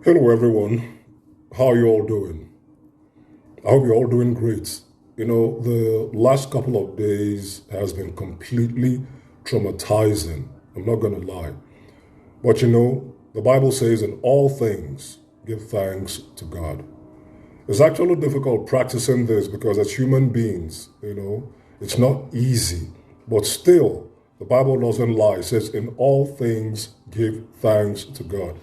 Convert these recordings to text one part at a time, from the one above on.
Hello, everyone. How are you all doing? I hope you're all doing great. The last couple of days has been completely traumatizing. I'm not going to lie. But the Bible says, in all things, give thanks to God. It's actually difficult practicing this because as human beings, it's not easy. But still, the Bible doesn't lie. It says, in all things, give thanks to God.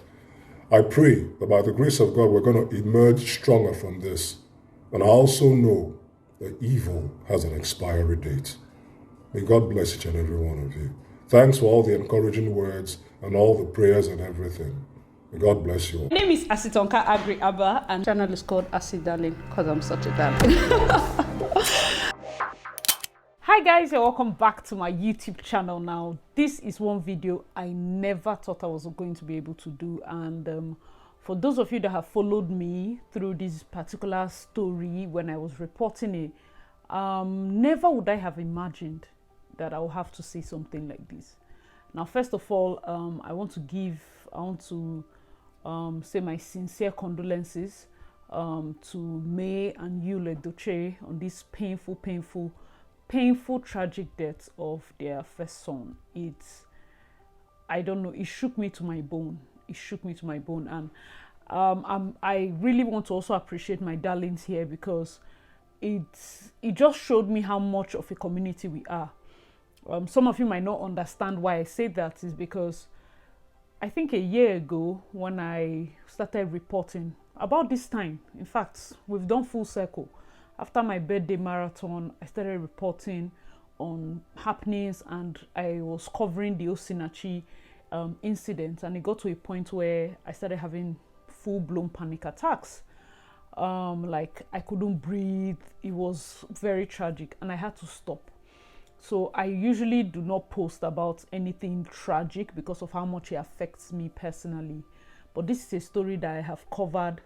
I pray that by the grace of God, we're going to emerge stronger from this. And I also know that evil has an expiry date. May God bless each and every one of you. Thanks for all the encouraging words and all the prayers and everything. May God bless you all. My name is Asitonka Agri Abba, and the channel is called Asi Darling because I'm such a darling. Hi guys, and welcome back to my YouTube channel. Now, this is one video I never thought I was going to be able to do, and for those of you that have followed me through this particular story when I was reporting it, never would I have imagined that I would have to say something like this. Now, first of all, I want to say my sincere condolences to May and YUL EDOCHIE on this painful, tragic death of their first son. I don't know, it shook me to my bone. It shook me to my bone. And I really want to also appreciate my darlings here because it just showed me how much of a community we are. Some of you might not understand why I say that is because I think a year ago when I started reporting, about this time, in fact, we've done full circle. After my birthday marathon, I started reporting on happenings and I was covering the Osinachi incident, and it got to a point where I started having full-blown panic attacks. Like I couldn't breathe. It was very tragic and I had to stop. So I usually do not post about anything tragic because of how much it affects me personally. But this is a story that I have covered.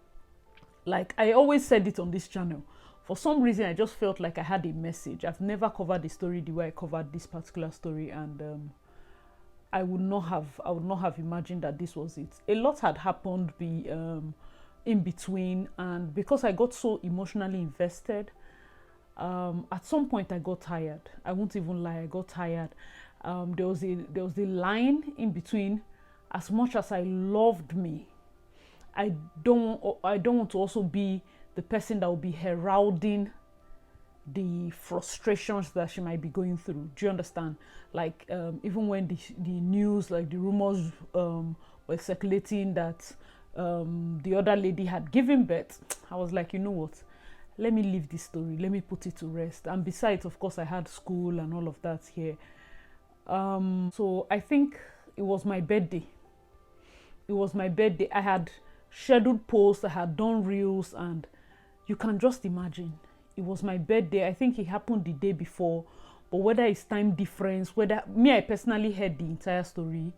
Like I always said it on this channel. For some reason, I just felt like I had a message. I've never covered the story the way I covered this particular story, and I would not have imagined that this was it. A lot had happened in between, and because I got so emotionally invested, at some point I got tired. I won't even lie, I got tired. There was a line in between. As much as I loved me, I don't want to also be the person that will be heralding the frustrations that she might be going through. Do you understand? Like even when the news, like the rumors were circulating that the other lady had given birth, I was like, you know what? Let me leave this story. Let me put it to rest. And besides, of course, I had school and all of that here. So I think it was my birthday. It was my birthday. I had scheduled posts, I had done reels, and you can just imagine. It was my birthday. I think it happened the day before, but whether it's time difference, I personally heard the entire story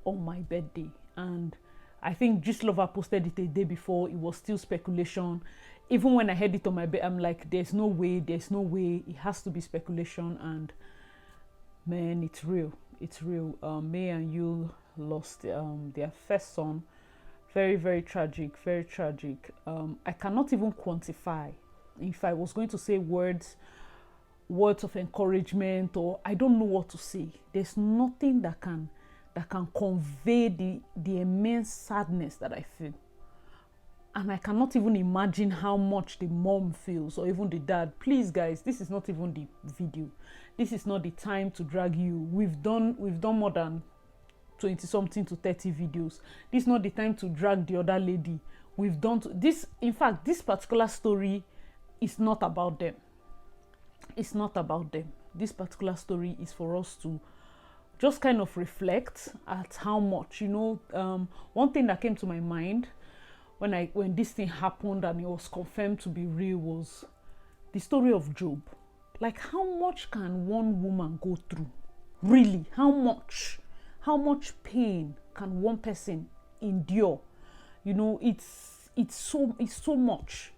on my birthday. And I think Gist Lover posted it a day before. It was still speculation. Even when I heard it on my birthday, I'm like, there's no way. It has to be speculation. And man, it's real. May and Yul lost their first son. Very, very tragic, very tragic. I cannot even quantify. If I was going to say words of encouragement, or I don't know what to say. There's nothing that can convey the immense sadness that I feel. And I cannot even imagine how much the mom feels, or even the dad. Please, guys, this is not even the video. This is not the time to drag you. We've done more than 20 something to 30 videos. This is not the time to drag the other lady. We've done this. In fact, this particular story is not about them. It's not about them. This particular story is for us to just kind of reflect at how much, one thing that came to my mind when this thing happened and it was confirmed to be real was the story of Job. Like, how much can one woman go through? Really, how much pain can one person endure? It's so much.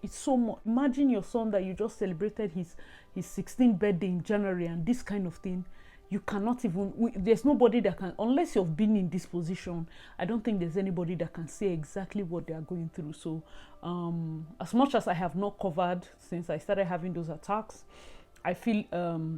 Imagine your son that you just celebrated his 16th birthday in January, and this kind of thing You cannot even, there's nobody that can, unless you've been in this position, I don't think there's anybody that can say exactly what they are going through. So as much as I have not covered since I started having those attacks, I feel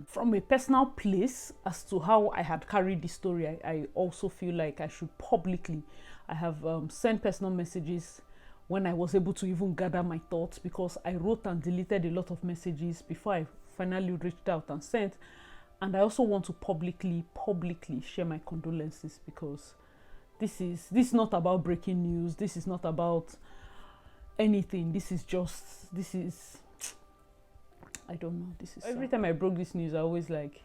from a personal place as to how I had carried the story, I also feel like I should publicly, I have sent personal messages when I was able to even gather my thoughts, because I wrote and deleted a lot of messages before I finally reached out and sent. And I also want to publicly share my condolences, because this is not about breaking news. This is not about anything. This is I don't know. This is every time I broke this news, I always like,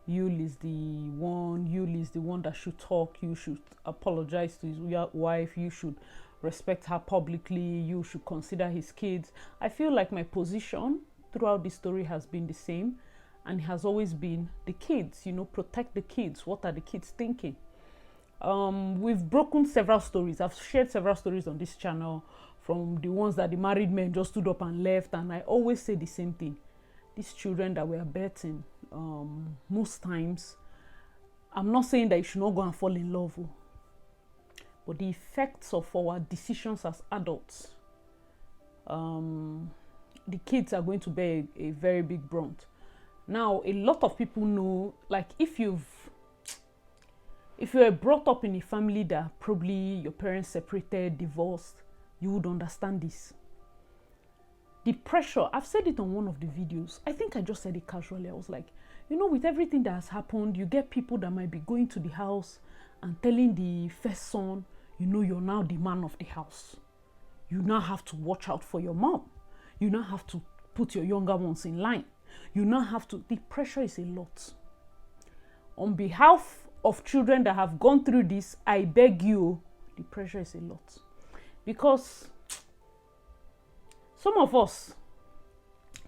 YUL is the one that should talk. You should apologize to his wife. You should respect her publicly. You should consider his kids. I feel like my position throughout this story has been the same. And it has always been the kids, you know, protect the kids. What are the kids thinking? We've broken several stories. I've shared several stories on this channel, from the ones that the married men just stood up and left. And I always say the same thing. These children that we are betting, most times, I'm not saying that you should not go and fall in love, but the effects of our decisions as adults, the kids are going to bear a very big brunt. Now, a lot of people know, like, if you were brought up in a family that probably your parents separated, divorced, you would understand this. The pressure, I've said it on one of the videos. I think I just said it casually. I was like, you know, with everything that has happened, you get people that might be going to the house and telling the first son, you know, you're now the man of the house. You now have to watch out for your mom. You now have to put your younger ones in line. You now have to, the pressure is a lot. On behalf of children that have gone through this, I beg you, the pressure is a lot. Because some of us,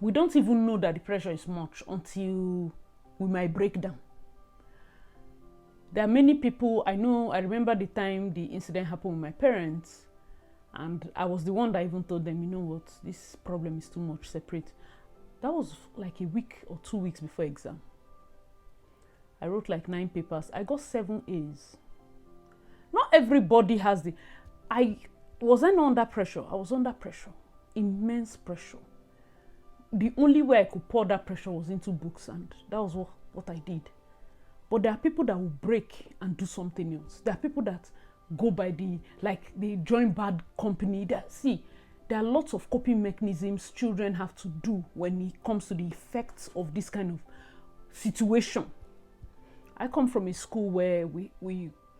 we don't even know that the pressure is much until we might break down. There are many people, I remember the time the incident happened with my parents, and I was the one that even told them, you know what, this problem is too much, separate. That was like a week or 2 weeks before exam. I wrote like 9 papers. I got 7 A's. Not everybody has the... I wasn't under pressure. I was under pressure. Immense pressure. The only way I could pour that pressure was into books, and that was what I did. But there are people that will break and do something else. There are people that go by they join bad company. There are lots of coping mechanisms children have to do when it comes to the effects of this kind of situation. I come from a school where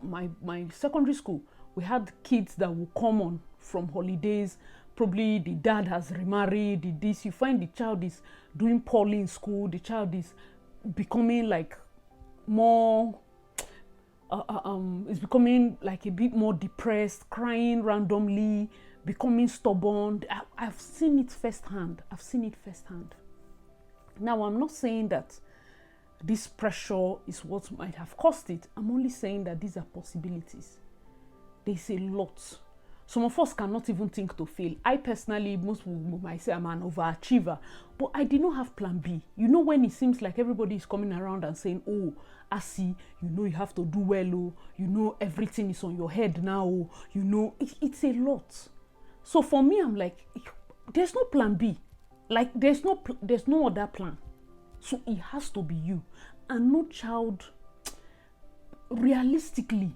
my secondary school, we had kids that will come on from holidays. Probably the dad has remarried, you find the child is doing poorly in school, the child is becoming like more, is becoming like a bit more depressed, crying randomly, becoming stubborn. I've seen it firsthand. Now, I'm not saying that this pressure is what might have caused it. I'm only saying that these are possibilities. There's a lot. Some of us cannot even think to fail. I personally, most people might say I'm an overachiever, but I did not have plan B. You know, when it seems like everybody is coming around and saying, oh, I see, you know, you have to do well, oh, you know, everything is on your head now, oh, you know, it's a lot. So for me, I'm like, there's no plan B. Like, there's no other plan. So it has to be you. And no child, realistically,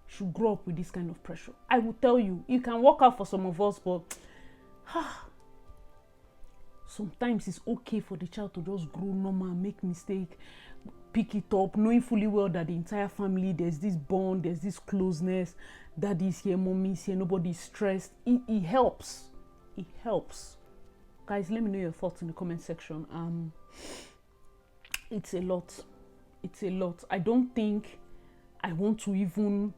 should grow up with this kind of pressure. I will tell you, it can work out for some of us, but sometimes it's okay for the child to just grow normal, make mistake, pick it up, knowing fully well that the entire family, there's this bond, there's this closeness, daddy's here, mommy's here, nobody's stressed. It helps. It helps. Guys, let me know your thoughts in the comment section. It's a lot. It's a lot. I don't think I want to even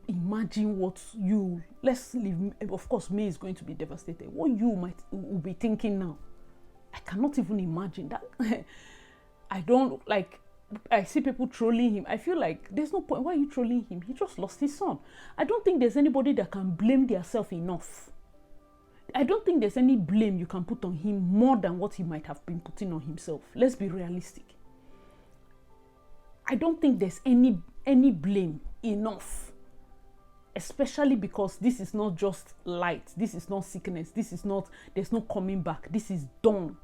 imagine what you, let's leave, of course, May is going to be devastated. What you will be thinking now. I cannot even imagine that. I don't, like, I see people trolling him. I feel like there's no point. Why are you trolling him? He just lost his son. I don't think there's anybody that can blame themselves enough. I don't think there's any blame you can put on him more than what he might have been putting on himself. Let's be realistic. I don't think there's any blame enough, especially because this is not just light, this is not sickness, this is not, there's no coming back, this is done.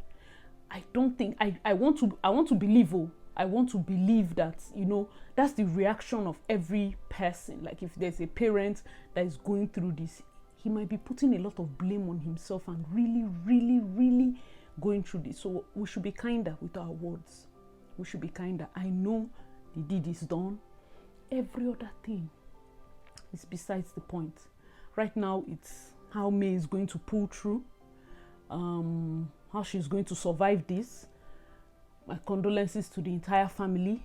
I don't think, I want to believe, I want to believe that, you know, that's the reaction of every person. Like if there's a parent that is going through this, he might be putting a lot of blame on himself and really going through this. So we should be kinder with our words. We should be kinder. I know the deed is done. Every other thing is besides the point. Right now, it's how May is going to pull through, how she's going to survive this. My condolences to the entire family,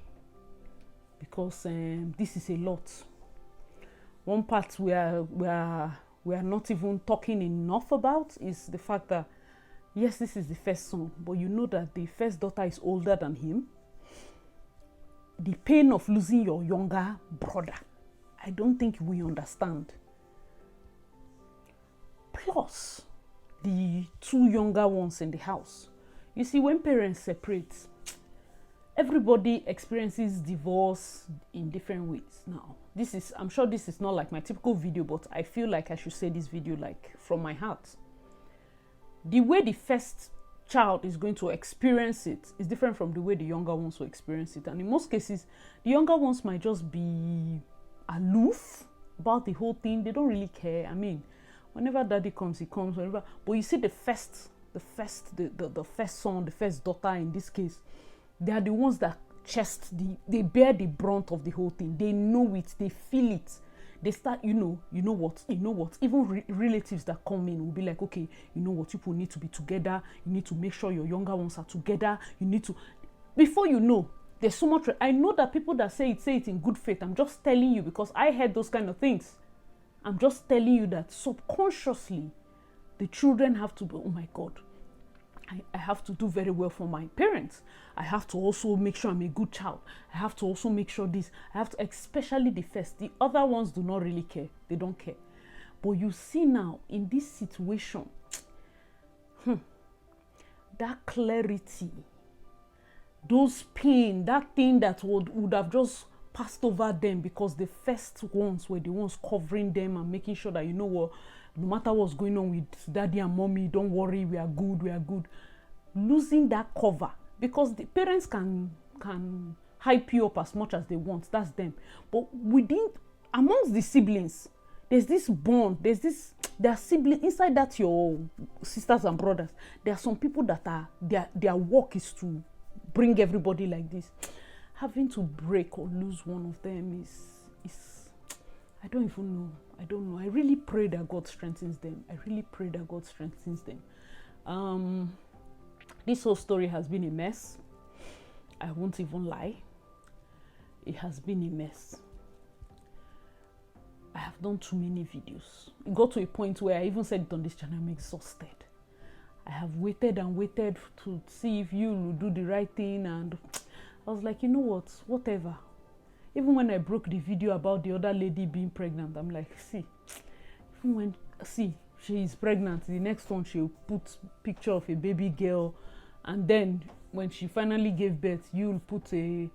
because this is a lot. One part we are not even talking enough about is the fact that, yes, this is the first son, but you know that the first daughter is older than him. The pain of losing your younger brother, I don't think we understand. Plus, the two younger ones in the house. You see, when parents separate, everybody experiences divorce in different ways. Now, this is, I'm sure this is not like my typical video, but I feel like I should say this video like from my heart. The way the first child is going to experience it is different from the way the younger ones will experience it. And in most cases, the younger ones might just be aloof about the whole thing. They don't really care. I mean, whenever daddy comes, he comes. Whenever, but you see the first son, the first daughter in this case, they are the ones that they bear the brunt of the whole thing. They know it, they feel it. They start, you know what, even relatives that come in will be like, okay, you know what, people need to be together. You need to make sure your younger ones are together. You need to, before you know, there's so much. I know that people that say it in good faith. I'm just telling you because I heard those kind of things. I'm just telling you that subconsciously, the children have to be, oh my God, I have to do very well for my parents. I have to also make sure I'm a good child. I have to also make sure this. I have to, especially the first. The other ones do not really care. They don't care. But you see now, in this situation, that clarity, those pain, that thing that would have just passed over them because the first ones were the ones covering them and making sure that, you know what, no matter what's going on with daddy and mommy, don't worry, we are good. Losing that cover, because the parents can hype you up as much as they want, that's them. But amongst the siblings, there's this bond, there are siblings, inside that your sisters and brothers, there are some people that their work is to bring everybody like this. Having to break or lose one of them is I don't even know. I don't know. I really pray that God strengthens them. This whole story has been a mess. I won't even lie. It has been a mess. I have done too many videos. It got to a point where I even said it on this channel, I'm exhausted. I have waited and waited to see if you will do the right thing, and I was like, you know what, whatever. Even when I broke the video about the other lady being pregnant, I'm like, she is pregnant, the next one she'll put picture of a baby girl, and then when she finally gave birth, you'll put a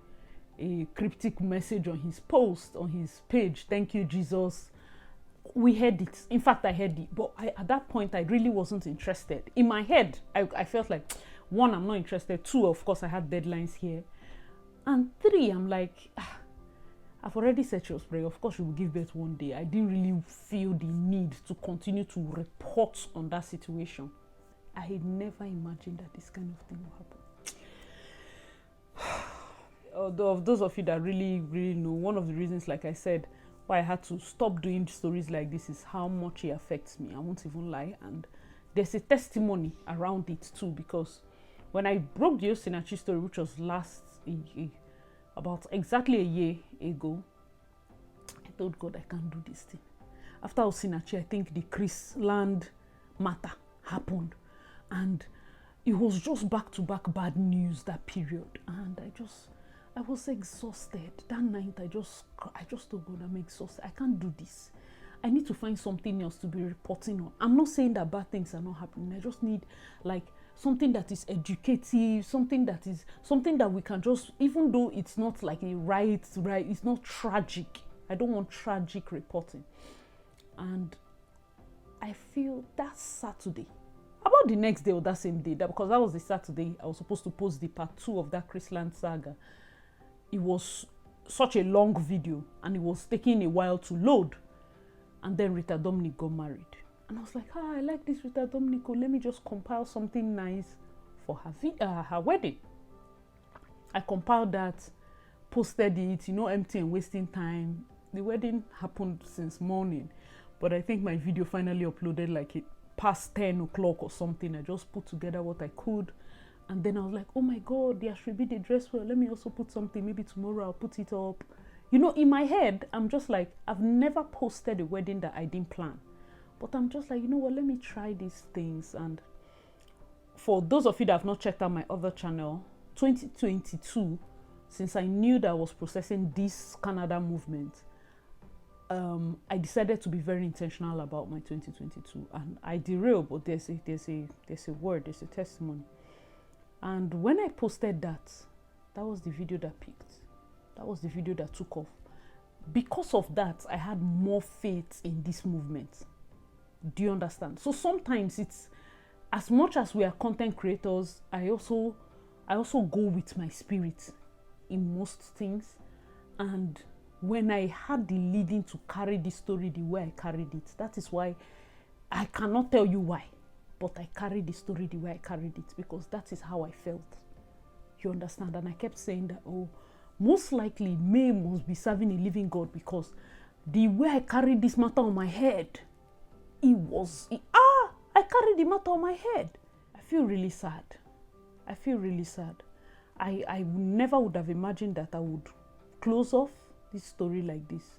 cryptic message on his post, on his page, thank you, Jesus. We heard it. In fact, I heard it. But at that point, I really wasn't interested. In my head, I felt like, one, I'm not interested. Two, of course, I had deadlines here. And three, I'm like, I've already said she was pregnant. Of course, she will give birth one day. I didn't really feel the need to continue to report on that situation. I had never imagined that this kind of thing will happen. Although, those of you that really know, one of the reasons, like I said, why I had to stop doing stories like this is how much it affects me. I won't even lie. And there's a testimony around it too, because when I broke the Osinachi story, which was about exactly a year ago, I told God I can't do this thing. After Osinachi, I think the Chris Land matter happened, and it was just back-to-back bad news that period, and I was exhausted. That night, I just told God, I'm exhausted. I can't do this. I need to find something else to be reporting on. I'm not saying that bad things are not happening. I just need, like, something that is educative, something that we can just, even though it's not like a right, it's not tragic. I don't want tragic reporting. And I feel that Saturday, about the next day or that same day, because that was the Saturday I was supposed to post the part 2 of that Chrisland saga. It was such a long video and it was taking a while to load. And then Rita Dominics got married. And I was like, I like this Rita Dominics. Let me just compile something nice for her wedding. I compiled that, posted it, empty and wasting time. The wedding happened since morning. But I think my video finally uploaded like past 10 o'clock or something. I just put together what I could. And then I was like, oh my God, there should be the dress well. Let me also put something. Maybe tomorrow I'll put it up. In my head, I'm just like, I've never posted a wedding that I didn't plan. But I'm just like, let me try these things. And for those of you that have not checked out my other channel, 2022, since I knew that I was processing this Canada movement, I decided to be very intentional about my 2022. And I derailed, but there's a word, there's a testimony. And when I posted that was the video that peaked. That was the video that took off. Because of that, I had more faith in this movement. Do you understand? So sometimes it's, as much as we are content creators, I also go with my spirit in most things. And when I had the leading to carry this story the way I carried it, that is why I cannot tell you why, but I carried the story the way I carried it, because that is how I felt. You understand? And I kept saying that, most likely May must be serving a living God, because the way I carried this matter on my head, I carried the matter on my head. I feel really sad. I never would have imagined that I would close off this story like this.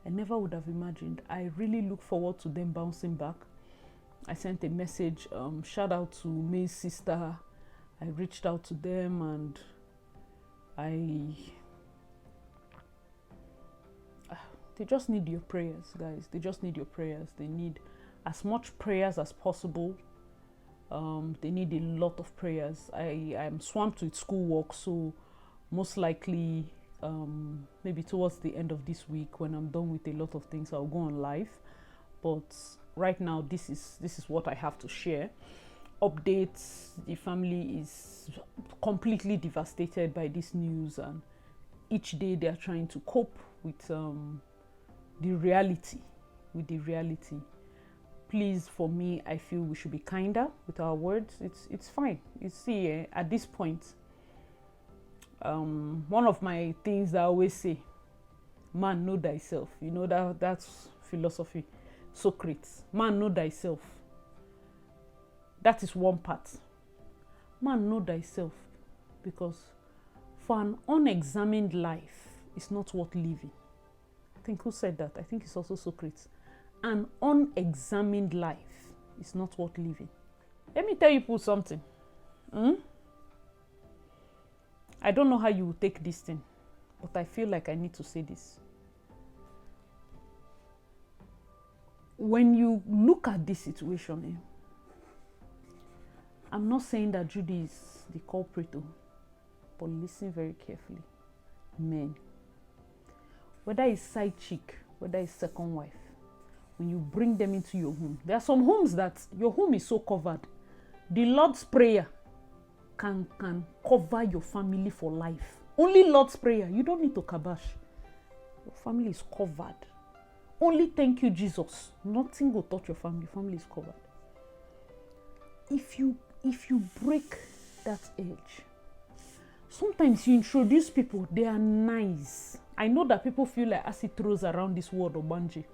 I never would have imagined. I really look forward to them bouncing back. I sent a message, shout out to May's sister. I reached out to them, and they just need your prayers, guys. They just need your prayers. They need as much prayers as possible. They need a lot of prayers. I am swamped with schoolwork, so most likely maybe towards the end of this week, when I'm done with a lot of things, I'll go on live. But right now, this is what I have to share. Updates: the family is completely devastated by this news, and each day they are trying to cope with the reality. Please, for me, I feel we should be kinder with our words. It's fine. You see, at this point, one of my things that I always say, man, know thyself. That's philosophy. Socrates, man, know thyself. That is one part. Man, know thyself, because for an unexamined life is not worth living. I think who said that? I think it's also Socrates. An unexamined life is not worth living. Let me tell you people something. I don't know how you will take this thing, but I feel like I need to say this. When you look at this situation, I'm not saying that Judy is the culprit, but listen very carefully. Men, whether it's side chick, whether it's second wife, when you bring them into your home, there are some homes that your home is so covered. The Lord's Prayer can cover your family for life. Only Lord's Prayer. You don't need to kabash. Your family is covered. Only thank you, Jesus. Nothing will touch your family. Your family is covered. If you break that edge, sometimes you introduce people, they are nice. I know that people feel like acid throws around this word Obanji.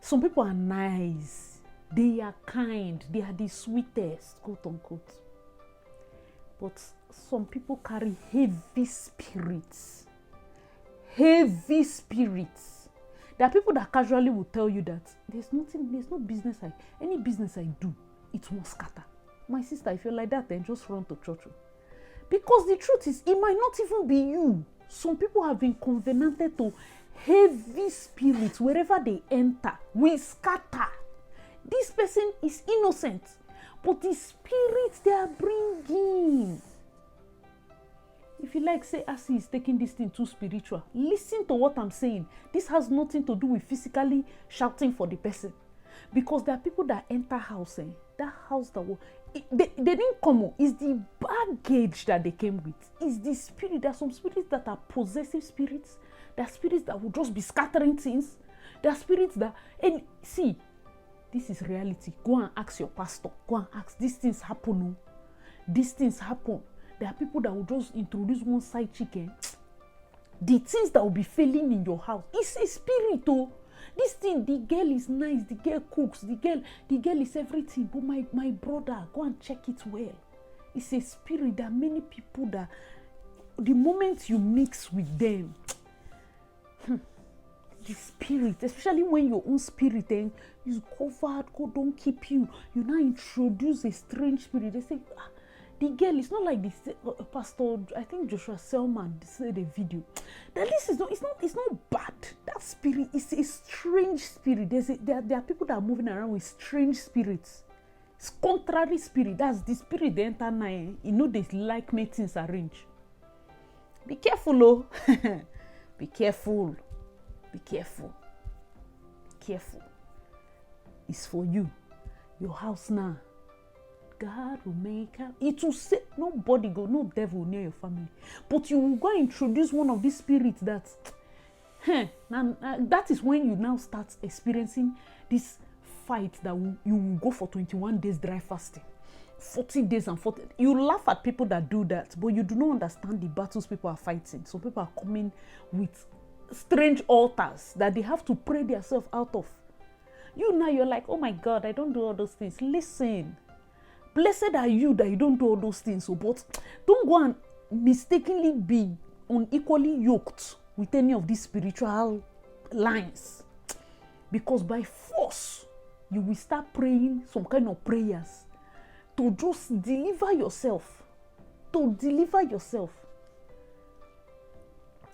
Some people are nice. They are kind. They are the sweetest, quote unquote. But some people carry heavy spirits. Heavy spirits. There are people that casually will tell you that there's no business any business I do, it won't scatter. My sister, if you're like that, then just run to church. Because the truth is, it might not even be you. Some people have been covenanted to heavy spirits. Wherever they enter, we scatter. This person is innocent, but the spirits they are bringing. If you like, say, Asi is taking this thing too spiritual. Listen to what I'm saying. This has nothing to do with physically shouting for the person. Because there are people that enter house, that house that will, they didn't come. It's the baggage that they came with. It's the spirit. There are some spirits that are possessive spirits. There are spirits that will just be scattering things. There are spirits that, and see, this is reality. Go and ask your pastor. Go and ask, these things happen. These things happen. There are people that will just introduce one side chicken. The things that will be failing in your house, it's a spirit. Oh, this thing, the girl is nice, the girl cooks, the girl is everything. But my brother, go and check it well. It's a spirit. There are many people that the moment you mix with them, the spirit, especially when your own spirit is covered, God don't keep you. You now introduce a strange spirit. They say, the girl is not like this. Pastor, I think Joshua Selman said a video that this is not. It's not bad. That spirit is a strange spirit. There are people that are moving around with strange spirits. It's contrary spirit. That's the spirit they enter now. You know they like make things arrange. Be careful, oh. Be careful. Be careful. Be careful. It's for you. Your house now. God will make up. It will say nobody go, no devil near your family. But you will go and introduce one of these spirits that, that is when you now start experiencing this fight that you will go for 21 days dry fasting, 40 days and 40. You laugh at people that do that, but you do not understand the battles people are fighting. So people are coming with strange altars that they have to pray themselves out of. You now, you're like, oh my God, I don't do all those things. Listen. Blessed are you that you don't do all those things. So, but don't go and mistakenly be unequally yoked with any of these spiritual lines. Because by force, you will start praying some kind of prayers to just deliver yourself. To deliver yourself.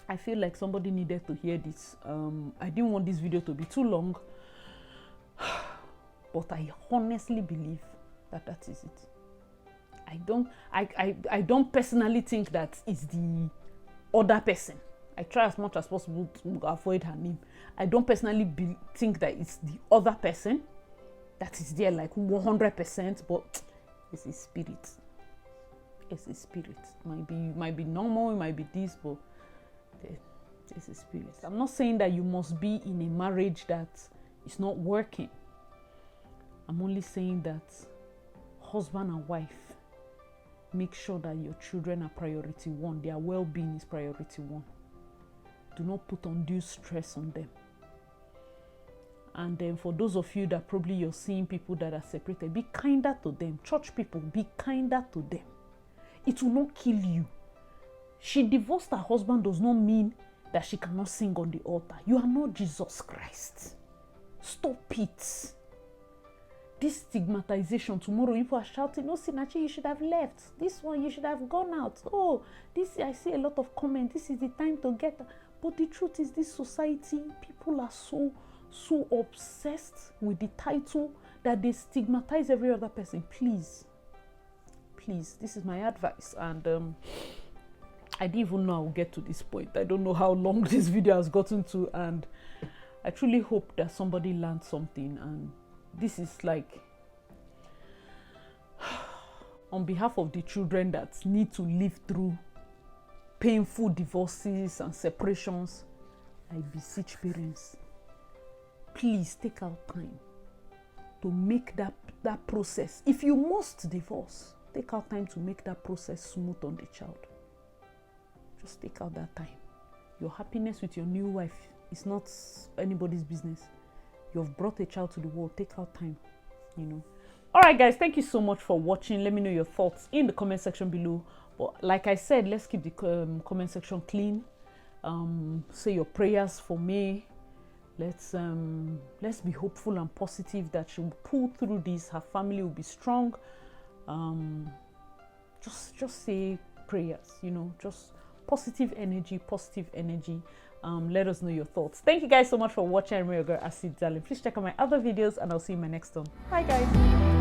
I feel like somebody needed to hear this. I didn't want this video to be too long. But I honestly believe that is it. I don't personally think that it's the other person. I try as much as possible to avoid her name. I don't personally think that it's the other person that is there like 100%, but it's a spirit. It's a spirit. Might be normal, it might be this, but it's a spirit. I'm not saying that you must be in a marriage that is not working. I'm only saying that husband and wife, make sure that your children are priority one. Their well-being is priority one. Do not put undue stress on them. And then for those of you that probably you're seeing people that are separated, be kinder to them. Church people, be kinder to them. It will not kill you. She divorced her husband does not mean that she cannot sing on the altar. You are not Jesus Christ. Stop it. This stigmatization, tomorrow people are shouting, no, Sinachi, you should have left. This one, you should have gone out. Oh, this, I see a lot of comments. This is the time to get. But the truth is, this society, people are so obsessed with the title that they stigmatize every other person. Please, this is my advice. And I didn't even know I would get to this point. I don't know how long this video has gotten to, and I truly hope that somebody learned something. And this is like on behalf of the children that need to live through painful divorces and separations. I beseech parents, please take out time to make that process. If you must divorce, take out time to make that process smooth on the child. Just take out that time. Your happiness with your new wife is not anybody's business. You've brought a child to the world. Take out time, you know. All right, guys, thank you so much for watching. Let me know your thoughts in the comment section below. But like I said, let's keep the comment section clean. Say your prayers for me. Let's be hopeful and positive that she will pull through this. Her family will be strong. Just say prayers, you know, just positive energy. Let us know your thoughts. Thank you guys so much for watching. I'm your girl Asi Darling. Please check out my other videos and I'll see you in my next one. Bye guys.